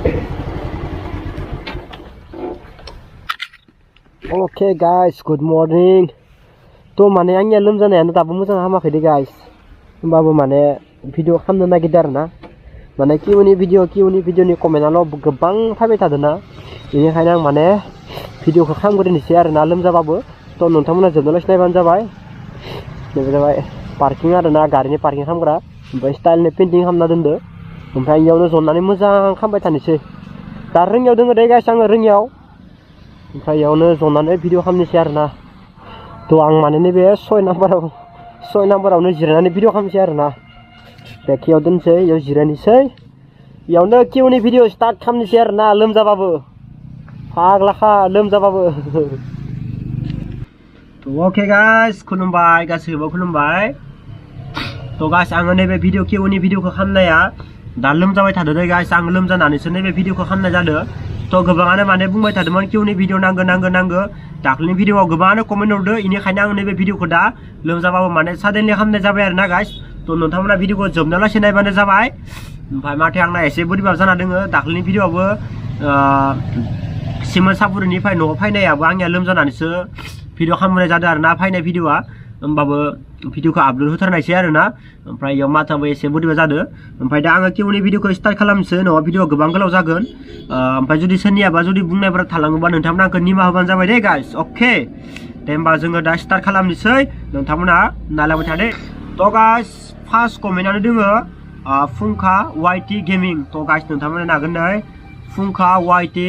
Okay guys, good morning. To mane आंनिया लोमजानायानो दाबो मोजां हामाखै दे guys. होमबाबो माने भिडिअ खालामनो नागिरदों आरो ना। माने किउनि भिडिअनि कमेन्टआल' गोबां फैबाय थादोंना। बेनिखायनो आं माने भिडिअखौ खालामग्रोनोसै आरो ना लोमजाबाबो। थ' नोंथांमोना जोबनालासे नायबानो जाबाय। नैबे जाबाय पार्किं आरो ना, गारिनि पार्किं खालामग्रा। ओमफ्राय स्टाइलनि पेइन्टिं खालामना दोनदो। ओमफ्राय इयावनो जनानै मोजां खालामबाय थानोसै। दा रोङियाव दोङो दे गाइस आङो रोङियाव। ओमफ्राय इयावनो जनानै भिडिअ खालामनोसै आरो ना। थ' आं माने नैबे 6 नाम्बारावनो जिरायनानै भिडिअ खालामनोसै आरो ना। बेखियाव दोनसै, इयाव जिरायनोसै। इयावनो किउनि भिडिअ स्टार्ट खालामनोसै आरो ना लोमजाबाबो। फाग्लाखा लोमजाबाबो। थ' अके गाइस, खुलुमबाय गासैबो खुलुमबाय। थ' गाइस आङो नैबे किउनि भिडिअखौ खालामनाया दा लोमजाबाय थादों दे गाइस। आं लोमजानानैसो नैबे भिडिअखौ खालामनाय जादों। थ' गोबाङानो माने बुंबाय थादोंमोन किउनि भिडिअ नांगौ। दाख्लैनि भिडिअआव गोबाङानो कमेन्ट हरदो, बेनिखायनो आं नैबे भिडिअखौ दा लोमजाबाबो माने साडेनलि खालामनाय जाबाय आरो ना गाइस। थ' नोंथांमोना भिडिअखौ जोबनालासे नायबानो जाबाय। ओमफ्राय माथो आंना एसे बोरैबा जाना दोङो। दाख्लैनि भिडिअआवबो सिमोन सापुरिनिफ्राय न'आव फैनायाबो आंनिया लोमजानानैसो भिडिअ खालामनाय जादों आरो ना, फैनाय भिडिअआ। होमबाबो भिडिअखौ आपल'ड होथारनायसै आरो ना। ओमफ्राय इयाव माथाबो एसे बोरैबा जादों। ओमफ्राय दा आङो किउनि भिडिअखौ स्टार्ट खालामनोसै, नङाबा भिडिअआ गोबां गोलाव जागोन। ओमफ्राय जुदि सोरनियाबा बुंनायफोरा थालाङोबा नोंथांमोना आंखौ निमाहा होबानो जाबाय दे गाइस। अके दे होमबा जोङो दा स्टार्ट खालामनोसै, नोंथांमोना नायलांबाय थादो। थ' गाइस फार्स्ट कमेन्टआनो दोङो फुंखा वाइटि गेमिं। थ' गाइस नोंथांमोना नागोन नै फुंखा वाइटि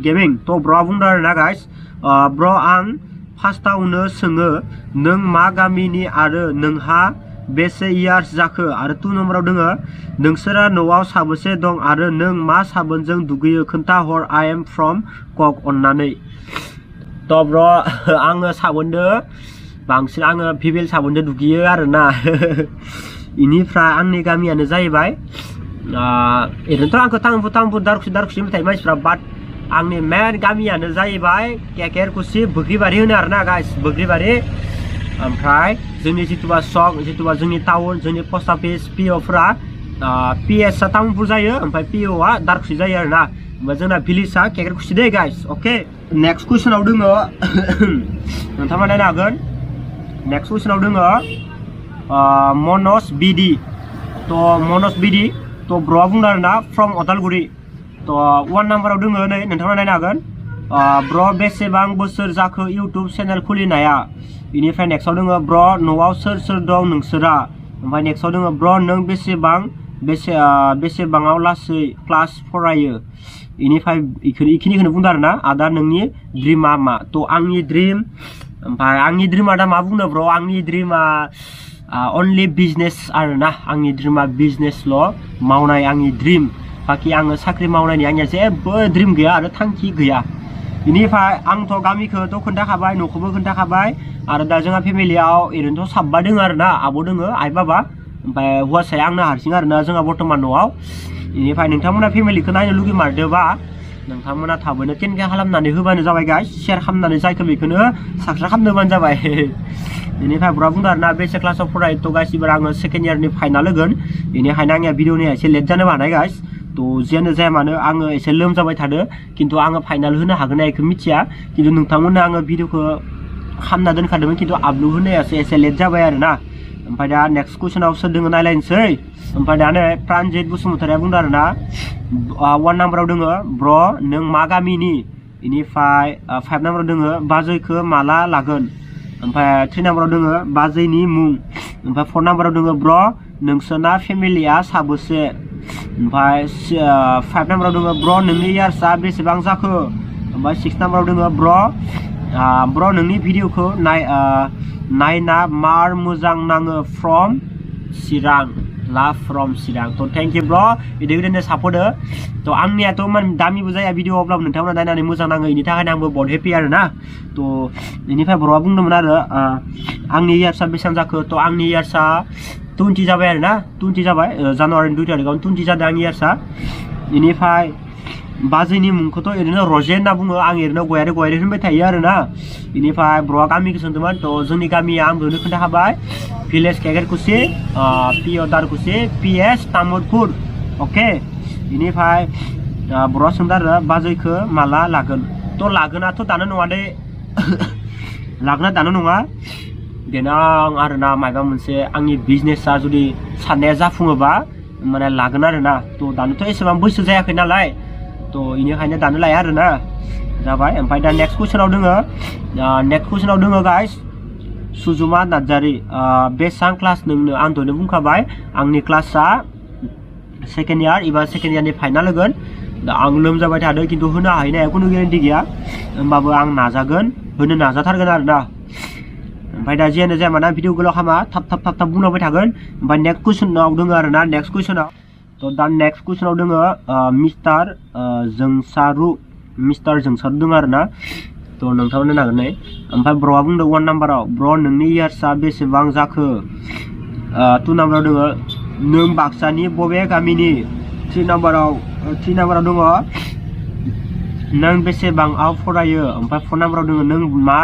गेमिं। थ' ब्र'आ बुंदों आरो ना गाइस, ब्र' आं फार्स्टआवनो सोङो नों मा गामिनि आरो नोंहा बेसे इयार्स जाखो? आरो 2 नम्बराव दोङो नोंसोरा न'आव साबेसे दं आरो नों मा साबोनजों दुगैयो खोन्था हर, आइ एम फ्रम कक अननानै। थ' ब्र' आङो साबोनदो बांसिन आङो भिभेल साबोनदो दुगैयो आरो ना। इनिफ्राय आंनि गामियानो जाहैबाय ओरैनोथ' आंखौ टांफु दारखुसि होनबाय थायो मानसिफ्रा, बाट आंनि मेन गामियानो जाहैबाय केकेरकुसि बोग्रिबारि होनो आरो ना गाइस, बोग्रिबारि। ओमफ्राय जोंनि जिथुबा सक, जिथुबा जोंनि टाउन, जोंनि पस्ट अफिस पिअ'फ्रा पिएसआ टाउनफुर जायो, ओमफ्राय पिअ'आ दारखुसि जायो आरो ना। ओमफ्राय जोंना भिलेजआ केकेरकुसि दे गाइस। अके नेक्स्ट कुइसनाव दोङो नोंथाङा नायनो हागोन। नेक्स्ट कुइसनाव दोङो मनज बिदि। थ' मनज बिदि थ' ब्र'आ बुंदों आरो ना फ्रम अदालगुरि। थ' 1 नाम्बाराव दोङो नै नोंथाङा नायनो हागोन, ब्र' बेसेबां बोसोर जाखो इउटुब चेनेल खुलिनाया? बेनिफ्राय नेक्स्टआव दोङो ब्र' न'आव सोर दं नोंसोरा? ओमफ्राय नेक्स्टआव दोङो ब्र' नों बेसेबाङाव लासै क्लास फरायो? बेनिफ्राय इखिनिखौनो बुंदों आरो ना आदा नोंनि ड्रिमा मा? थ' आंनि ड्रिम, ओमफ्राय आंनि ड्रिमा दा मा बुंनो ब्र', आंनि ड्रिमा अनलि बिजनेस आरो ना। आंनि ड्रिमा बिजनेसल' मावनाय आंनि ड्रिम। बाखि आङो साख्रि मावनायनि आंनिया जेबो ड्रिम गैया आरो थांखि गैया। बेनिफ्राय आंथ' गामिखौथ' खोन्थाखाबाय, न'खौबो खोन्थाखाबाय। आरो दा जोंहा फेमिलियाव ओरैनोथ' 7 दोङो आरो ना, आब' दोङो, आइ बाबा, ओमफ्राय हौवासाया आंनो हारसिं आरो ना जोंहा बर्थमान न'आव। बेनिफ्राय नोंथांमोना फेमिलिखौ नायनो लुगैमारदोबा नोंथांमोना थाबैनो 10K खालामनानै होबानो जाबाय गाइस। शेयार खालामनानै जायखौ बेखौनो साबसक्राइब खालामनोबानो जाबाय। बेनिफ्राय ब्र'आ बुंदों आरो ना बेसे क्लासाव फरायो? थ' गाइस एबार आङो 2nd इयारनि फाइनाल होगोन, बेनिखायनो आंनिया भिडिअनि एसे लेट जानो हानाय गाइस। थ' जियानो जाया मानो आङो एसे लोमजाबाय थादो, खिन्थु आङो फाइनाल होनो हागोन ना बेखौ मिथिया। खिन्थु नोंथांमोननो आङो भिडिअखौ खालामना दोनखादोंमोन, खिन्थु आपल'ड होनायासो एसे लेट जाबाय आरो ना। ओमफ्राय दा नेक्स्ट कुइसनाव सोर दोङो नायलायनोसै। ओमफ्राय दा नै प्रानजित बसुमतारिया बुंदों आरो ना 1 नाम्बाराव दोङो ब्र' नों मा गामिनि? बेनिफ्राय 5 नाम्बाराव दोङो बाजैखौ माला लागोन? ओमफ्राय 3 नाम्बाराव दोङो बाजैनि मुं। ओमफ्राय 4 नाम्बाराव दोङो ब्र' नोंसोरना फेमिलिया साबेसे? ओमफ्राय 5 नाम्बाराव दोङो ब्र' नोंनि इयार्सआ बेसेबां जाखो? ओमफ्राय 6 नाम्बाराव दोङो ब्र' नोंनि भिडिअखौ नायना मार मोजां नाङो फ्रम चिरां, लाभ फ्रम चिरां। थ' थेंक इउ ब्र' बिदिनो सापर्ट हो। थ' आंनियाथ' माने दामिबो जाया भिडिअ, अब्लाबो नोंथांमोना नायनानै मोजां नाङो, बेनि थाखायनो आंबो बहुत हेपि आरो ना। थ' बेनिफ्राय ब्र'आ बुंदोंमोन आरो आंनि इयार्सआ बेसेबां जाखो? थ' आंनि इयार्सआ 20 जाबाय आरो ना, 20 जाबाय। जानुवारिनि 2 तारिखआवनो 20 जादों आंनि इयार्सआ। बेनिफ्राय बाजैनि मुंखौथ' ओरैनो रजे होनना बुङो, आं ओरैनो गयारि होनबाय थायो आरो ना। बेनिफ्राय ब्र'आ गामिखौ सोंदोंमोन, थ' जोंनि गामिया आं बेखौनो खोन्थाखाबाय, भिलेज केकेरकुसि, पिअ दारकुसि, PS तामुलपुर। अके इनिफ्राय बर'आ सोंदों आरो बाजैखौ माला लागोन थ' लागोनाथ' दानो नङा दे लागोना दानो नङा देनां आरोना माबा मोनसे आंनि बिजनेसा जुदि साननाया जाफुङोबा माने लागोन आरोना थ' दानोथ' एसेबां बैसो जायाखै नालाय थ' इनिखायनो दानो लाया आरोना जाबाय ओमफ्राय दा नेक्स्ट कुइसनाव दङ गाइस सुजुमा नार्जारि बेसां क्लास नोंनो आं दहायनो बुंखाबाय आंनि क्लासा सेकेन्ड इयार एबा सेकेन्ड इयारनि फाइनाल होगोन दा आं लोमजाबाय थादों खिन्थु होनो हाहैनाया खुनु गेरेन्टि गैया होमबाबो आं नाजागोन होनो नाजाथारगोन आरोना ओमफ्राय दा जियानो जाया माना भिडिअ गोलाव खामा थाब बुंलांबाय थागोन ओमफ्राय नेक्स्ट कुइसनाव दङ आरोना नेक्स्ट कुइसनाव थ' दा नेक्स्ट कुइसनाव दङ मिस्टार जोंसारु दङ आरोना थ' नोंथांमोननो नागोन नै ओमफ्राय ब्र'आ बुंदों 1 नाम्बाराव ब्र' नोंनि इयार्सआ बेसेबां जाखो 2 नाम्बाराव दङ नों बाक्सानि बबे गामिनि 3 नाम्बाराव दङ नों बेसेबांआव फरायो ओमफ्राय 4 नाम्बाराव दङ नों मा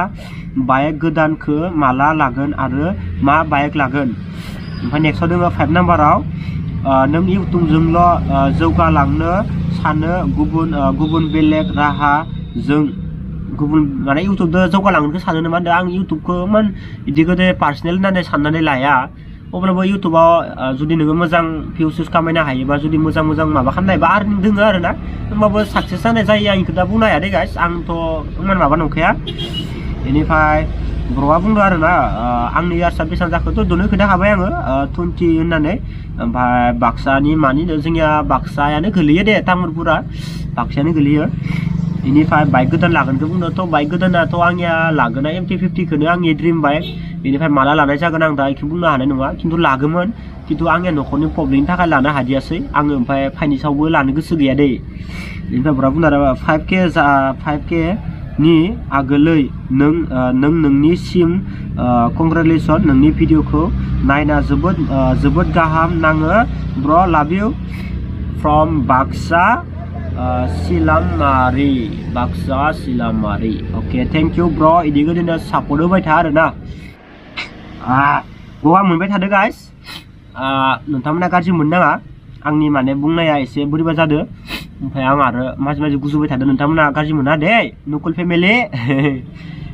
बाइक गोदानखौ माला लागोन आरो मा बाइक लागोन ओमफ्राय नेक्स्टआव दङ 5 नाम्बाराव नों इउटुबजोंल' जौगालांनो सानो गुबुन बेलेग राहाजों गुबुन माने इउटुबजों जौगालांनो सानो नामा आं इउटुबखौ मान बिदि गोदो पार्सनेल होननानै साननानै लाया अब्लाबो इउटुबाव जुदि नोङो मोजां भिउस खामायनो हायोबा जुदि मोजां माबा खालामनायबा आर्निं दोङो आरोना होमबाबो साक्सेस जानाय जायो आं इखौ दा बुंनो हाया दे गाइस आंथ' इमान माबा नंखाया बेनिफ्राय ब्र'आ बुंदों आरोना आंनि इयार्सआ बेसेबां जाखोथ' दनो खोन्थाखाबाय आङो 20 होननानै ओमफ्राय बाक्सानि मानि जोंनिया बाक्सायानो गोलैयो दे तामुलपुरा बाक्सायानो गोलैयो बेनिफ्राय बाइक गोदान लागोनखौ बुंदों थ' बाइक गोदानाथ' आंनिया लागोना MT50खौनो आंनि ड्रिम बाइक बेनिफ्राय माला लानाय जागोन आं दा बेखौ बुंनो हानाय नङा खिन्थु लागोमोन खिन्थु आंनिया न'खरनि प्रब्लेमनि थाखाय लानो हादियासै आङो ओमफ्राय फाइनेन्सआवबो लानो गोसो गैया दे बेनिफ्राय ब्र'आ बुंदों आरो 5K नि आगोलै नोंनिसिम कंग्रेचुलेसन नोंनि भिडिअखौ नायना जोबोद गाहाम नाङो ब्र' love you from Baksa Silamari अके थेंक इउ ब्र' इदि गोदिनो सापर्ट होबाय था आरोना गवा मोनबाय थादो गाइस नोंथांमोना गाज्रि मोननाङा आंनि माने बुंनाया एसे बोरैबा जादों ओमफ्राय आं आरो माजे गुजुबाय थादों नोंथांमोना गाज्रि मोना दे नुकुल फेमिलि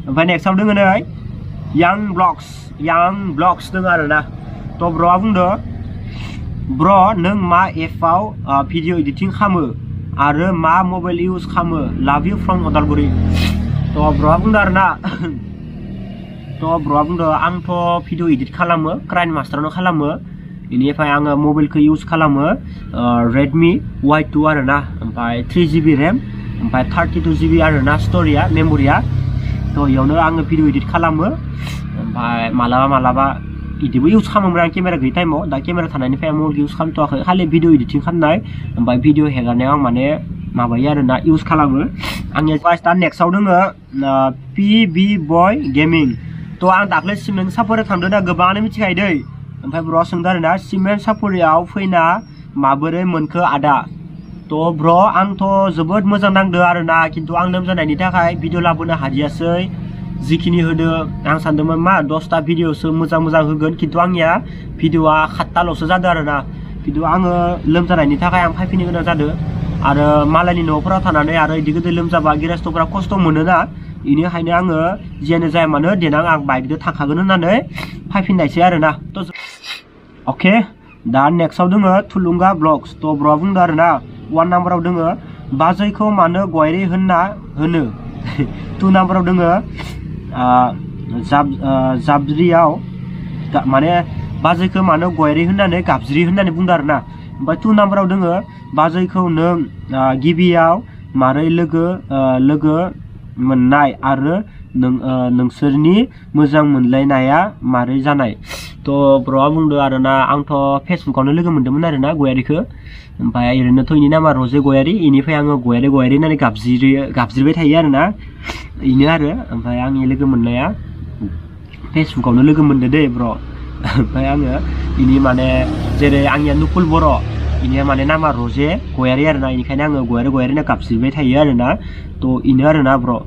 ओमफ्राय नेक्स्टआव दङ नै यां ब्लग्स दङ आरोना थ' ब्र'आ बुंदों ब्र' नों मा एपआव भिडिअ एडिटिं खालामो आरो मा मबाइल इउज खालामो लाभ इउ फ्रम अदालगुरि थ' ब्र'आ बुंदों आरोना आंथ' भिडिअ एडिट खालामो क्राइन मास्टारावनो खालामो बेनिफ्राय आङो मबाइलखौ इउज खालामो रेडमि Y2 आरोना ओमफ्राय 3GB रेम ओमफ्राय 32GB आरोना स्ट'रिया मेम'रिया थ' इयावनो आङो भिडिअ एडिट खालामो ओमफ्राय मालाबा इदिबो इउज खालामोमोन आं केमेरा गैयै टाइमाव दा केमेरा थानायनिफ्राय आं मबाइल इउज खालामथ'वाखै खालि भिडिअ एडिटिं खालामनाय ओमफ्राय भिडिअ हेगारनायाव आं माने माबायो आरोना इउज खालामो आंनिया दा नेक्स्टआव दङ PB बय गेमिं थ' आं दाख्लै सिमेन्ट सापरियाव थांदों दा गोबाङानो मिथिखायो दै ओमफ्राय ब्र'आ सोंदों आरोना सिमेन्ट सापरियाव फैना माबोरै मोनखो आदा थ' ब्र' आंथ' जोबोद मोजां नांदों आरोना खिन्थु आं लोमजानायनि थाखाय भिडिअ लाबोनो हादियासै जिखिनि होदों आं सानदोंमोन मा 10टा भिडिअसो मोजां होगोन खिन्थु आंनिया भिडिअआ 7टाल'सो जादों आरोना खिन्थु आङो लोमजानायनि थाखाय आं फैफिननो गोनां जादों आरो मालायनि न'फोराव थानानै आरो इदि गोदो लोमजाबा गिरास्थ'फोरा खस्थ' मोनोना बेनिखायनो आङो जियानो जाया मानो देनां आं बाइकजों थांखागोन होननानै फैफिननायसै आरोना अके दा नेक्स्टआव दङ थुलुंगा ब्लग्स थ' ब्र'आ बुंदों आरोना 1 नाम्बाराव दङ बाजैखौ मानो गयारि होनो 2 नाम्बाराव दङ जाबज्रियाव माने बाजैखौ मानो गयारि होननानै गाबज्रि होननानै बुंदों आरोना ओमफ्राय 2 नाम्बाराव दङ बाजैखौ नों गिबियाव मारै लोगो मोननाय आरो नोंसोरनि मोजां मोनलायनाया मारै जानाय थ' ब्र'आ बुंदों आरोना आंथ' फेसबुकावनो लोगो मोन्दोंमोन आरोना गयारिखौ ओमफ्राय ओरैनोथ' इनि नामा रजे गयारि इनिफ्राय आङो गयारि होननानै गाबज्रिबाय थायो आरोना इनो आरो ओमफ्राय आंनि लोगो मोननाया फेसबुकावनो लोगो मोनदो दे ब्र' ओमफ्राय आङो इनि माने जेरै आंनिया नुकुल बर' इनिया माने नामा रजे गयारि आरोना इनिखायनो आङो गयारि होनना गाबज्रिबाय थायो आरोना थ' इनो आरोना ब्र'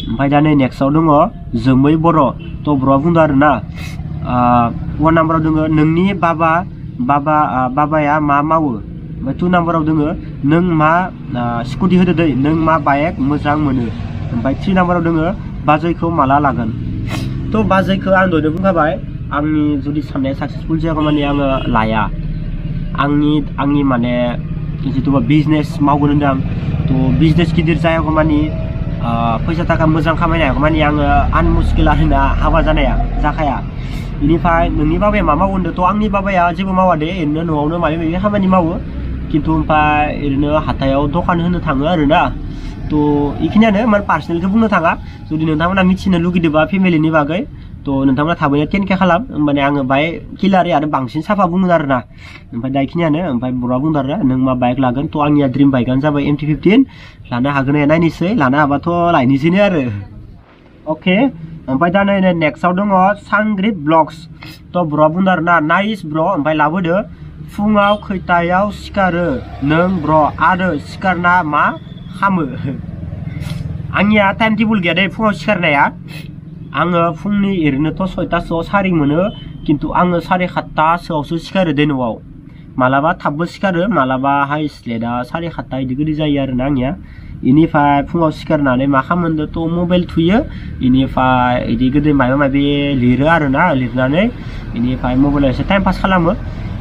ओमफ्राय दा नै नेक्स्टआव दङ जोमै बर' थ' ब्र'आ बुंदों आरोना 1 नाम्बाराव दङ नोंनि बाबाया मा मावो ओमफ्राय 2 नाम्बाराव दोङो नों मा स्कुटि होदो दै नों मा बाइक मोजां मोनो ओमफ्राय 3 नाम्बाराव दोङो बाजैखौ माला लागोन तो बाजैखौ आं दहायनो बुंखाबाय आंनि जुदि साननाया साक्सेसफुल जायागौ माने आङो लाया आंनि माने जिथुबा बिजनेस मावगोन होनदों तो बिजनेस गिदिर जायागौ माने फैसा थाखा मोजां खामायनो हायागौ माने आङो आनमुस्किल आरोना हाबा जानाया जाखाया बेनिफ्राय नोंनि बाबाया मा मावो होनदों तो आंनि बाबाया जेबो मावा दे ओरैनो न'आवनो माबा माबि खामानि मावो खिन्थु ओमफ्राय ओरैनो हाथायाव दखान होनो थाङो आरोना तो बेखिनियानो माने पार्सनेलखौ बुंनो थाङा जुदि नोंथांमोना मिथिनो लुगैदोंबा फेमिलिनि बागै तो नोंथांमोना थाबैनो 10K खालाम होमबाने आङो बाय किलारि आरो बांसिन साफा बुङो आरोना ओमफ्राय दा बेखिनियानो ओमफ्राय बर'आ बुंदों आरो नों मा बाइक लागोन तो आंनिया ड्रिम बाइकआनो जाबाय MT-15 लानो हागोन ना नायनोसै लानो हाबाथ' लायनोसैनो आरो अके ओमफ्राय दा नै नेक्स्टआव दङ सांग्रिप ब्लग्स तो बर'आ बुंदों आरोना नाइस ब्र' ओमफ्राय लाबोदो फुङाव खैथायाव सिखारो नों ब्र' आरो सिखारना मा खामो आंनिया टाइम टेबल गैया दे फुङाव सिखारनाया आङो फुंनि ओरैनोथ' 6टासोआव सारिं मोनो खिन्थु आङो 7:30सोआवसो सिखारो दे न'आव मालाबा थाबबो सिखारो मालाबा हाइस्ट लेटआ 7:30 बिदि गोदै जायो आरोना आंनिया बेनिफ्राय फुङाव सिखारनानै मा खालामो तो मबाइल थुयो बेनिफ्राय बिदि गोदै माबा माबि लिरो आरोना लिरनानै बेनिफ्राय मबाइलाव एसे टाइम पास खालामो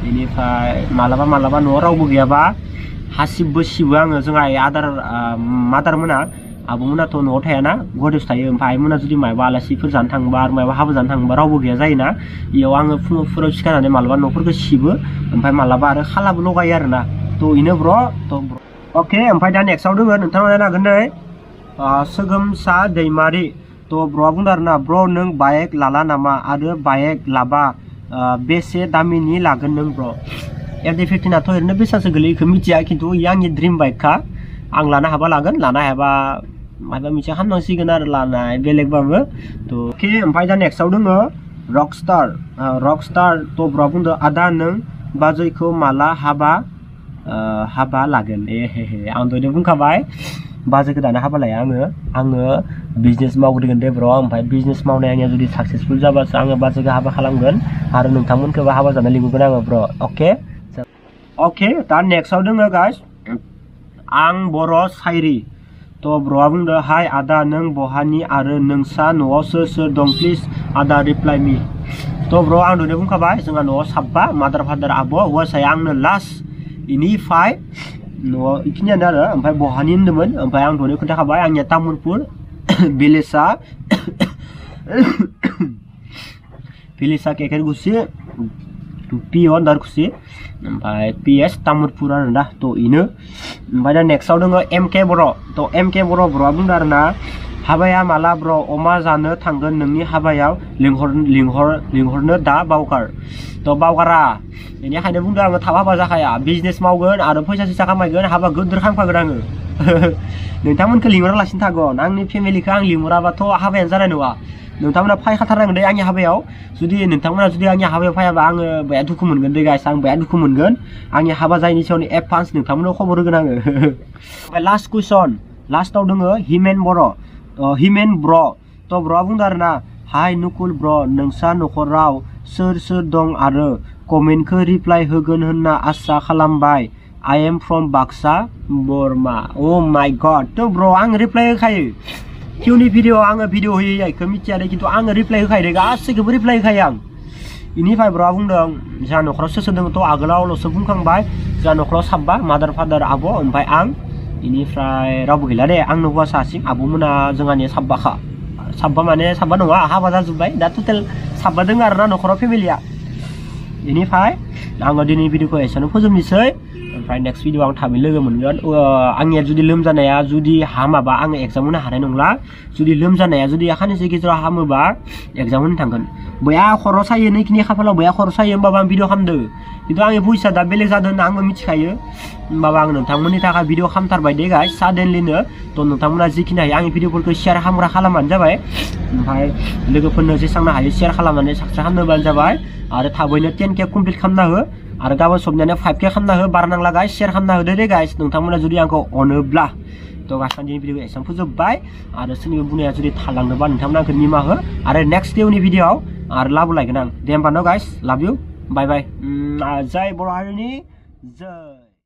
बेनिफ्राय मालाबा न'आव रावबो गैयाबा हासिबबो सिबो आङो जोंहा मादार मोना आब'मोनाथ' न'आव थायाना गुवाहाटीयावसो थायो ओमफ्राय आइमोना जुदि माबा आलासिफोर जानो थांबा आरो माबा हाबा जानो थांबा रावबो गैया जायोना बेयाव आङो फुङाव सिखारनानै मालाबा न'फोरखौ सिबो ओमफ्राय मालाबा आरो खालाबो लगायो आरोना तो बेनो ब्र' अके ओमफ्राय दा नेक्स्टआव दोङो नोंथाङा नायनो हागोन नै सोगोमसा दैमारि तो ब्र'आ बुंदों आरोना ब्र' नों बाइक लाला नामा आरो बाइक लाबा बेसे दामिनि लागोन नों ब्र' MT-15आथ' ओरैनो बेसेबांसो गोलैयो बेखौ मिथिया खिन्थु इयो आंनि ड्रिम बाइकखा आं लानो हाबा लागोन लानो हायाबा माबा मोनसे खालामनांसिगोन आरो लानाय बेलेगबाबो तो अके ओमफ्राय दा नेक्स्टआव दोङो रकस्टार तो ब्र'आ बुंदों आदा नों बाजैखौ माला हाबा लागोन आं दहायनो बुंखाबाय बाजैखौ दानो हाबा लाया आङो बिजनेस मावग्रोगोन दे ब्र' ओमफ्राय बिजनेस मावनाया आंनिया जुदि साक्सेसफुल जाबासो आङो बाजैखौ हाबा खालामगोन आरो नोंथांमोनखौबो हाबा जानो लिंहरगोन आङो ब्र' अके दा नेक्स्टआव दोङो गाइस आं बर' सायरि तो ब्र'आ बुंदों हाय आदा नों बहानि आरो नोंसा न'आव सोर दं प्लिज आदा रिप्लाइ मी तो ब्र' आं दहायनो बुंखाबाय जोंहा न'आव साबा मादार फादार आब' हौवासाया आंनो लास्ट इनिफ्राय न'आव बेखिनियानो आरो ओमफ्राय बहानि होनदोंमोन ओमफ्राय आं दहायनो खोन्थाखाबाय आंनिया तामुलपुर भिलेजा केकेरगुसि पिअ दारखुसि ओमफ्राय PS तामुलपुर आरो दा तो इनो ओमफ्राय दा नेक्स्टआव दङ MK बर' तो MK बर' ब्र'आ बुंदों आरोना हाबाया माला ब्र' अमा जानो थांगोन नोंनि हाबायाव लिंहरनो दा बावगार तो बावगारा बेनिखायनो बुंदों आङो थाब हाबा जाखाया बिजनेस मावगोन आरो फैसा खामायगोन हाबा गोदोर खालामखागोन आङो नोंथांमोनखौ लिंहरालासिनो थागोन आंनि फेमिलिखौ आं लिंहराबाथ' हाबायानो जानाय नङा नोंथांमोना फायखाथारनांगोन दे आंनि हाबायाव नोंथांमोना जुदि आंनि हाबायाव फायाबा आङो बेया दुखु मोनगोन दे गाइस आं बेया दुखु मोनगोन आंनि हाबा जायैनि सायावनो एडभान्स नोंथांमोननो खबर होगोन आङो ओमफ्राय लास्ट कुइसन लास्टआव दङ हिमेन ब्र' तो ब्र'आ बुंदों आरोना हाय नुकुल ब्र' नोंसा न'खराव सोर दं आरो कमेन्टखौ रिप्लाइ होगोन होनना आसा खालामबाय I am from Baksa Barama oh my god तो ब्र' आं रिप्लाइ होखायो किउनि भिडिअ आङो भिडिअ होयो बेखौ मिथिया दे खिन्थु आङो रिप्लाइ होखायो दे गासैखौबो रिप्लाइ होखायो आं बेनिफ्राय ब्र'आ बुंदों जोंहा न'खराव सोर दङ थ' आगोलावल'सो बुंखांबाय जोंहा न'खराव साबा मादार फादार आब' ओमफ्राय आं बेनिफ्राय रावबो गैला दे आंनो हौवासा हारसिं आब'मोना जोंहानि साबा माने साबा नङा हाबा जाजोब्बाय दा टटेल साबा दङ आरोना न'खराव फेमिलिया बेनिफ्राय आङो दिनै भिडिअखौ एसेयावनो फोजोबनोसै ओमफ्राय नेक्स्ट भिडिअ आं थाबै लोगो मोनगोन आंनिया जुदि लोमजानाया जुदि हामाबा आङो एग्जाम होनो हानाय नंला जुदि लोमजानाया जुदि साननैसो गेजेराव हामोबा एग्जाम होनो थांगोन बया खर' सायो नैखिनि खाफालाव बया खर' सायो होमबाबो आं भिडिअ खालामदों खिन्थु आंनि भइसआ दा बेलेग जादों होनना आंबो मिथिखायो होमबाबो आं नोंथांमोननि थाखाय भिडिअ खालामथारबाय दे गाइस साडेनलिनो थ' नोंथांमोना जिखिनि हायो आंनि भिडिअफोरखौ शेयार खालामबानो जाबाय ओमफ्राय लोगोफोरनो जेसेबां हायो शेयार खालामनानै साबस्क्राइब खालामनोबानो जाबाय आरो थाबैनो 10K कमप्लिट खालामना हो आरो गाबोन सबनियानो 5K खालामना हो बारनांला गाइस शेयार खालामना होदो दे गाइस नोंथांमोना जुदि आंखौ अनोब्ला थ' गासिबो दिनै भिडिअखौ एसेबां फोजोबबाय आरो सोरनिबा बुंनाया जुदि थालांदोंबा नोंथांमोना आंखौ निमाहा हो आरो नेक्स्ट डेनि भिडिअआव आरो लाबोलायगोन आं दे होमबा न' गाइस लाभ इउ बाय बाय जय बर' हारिनि जय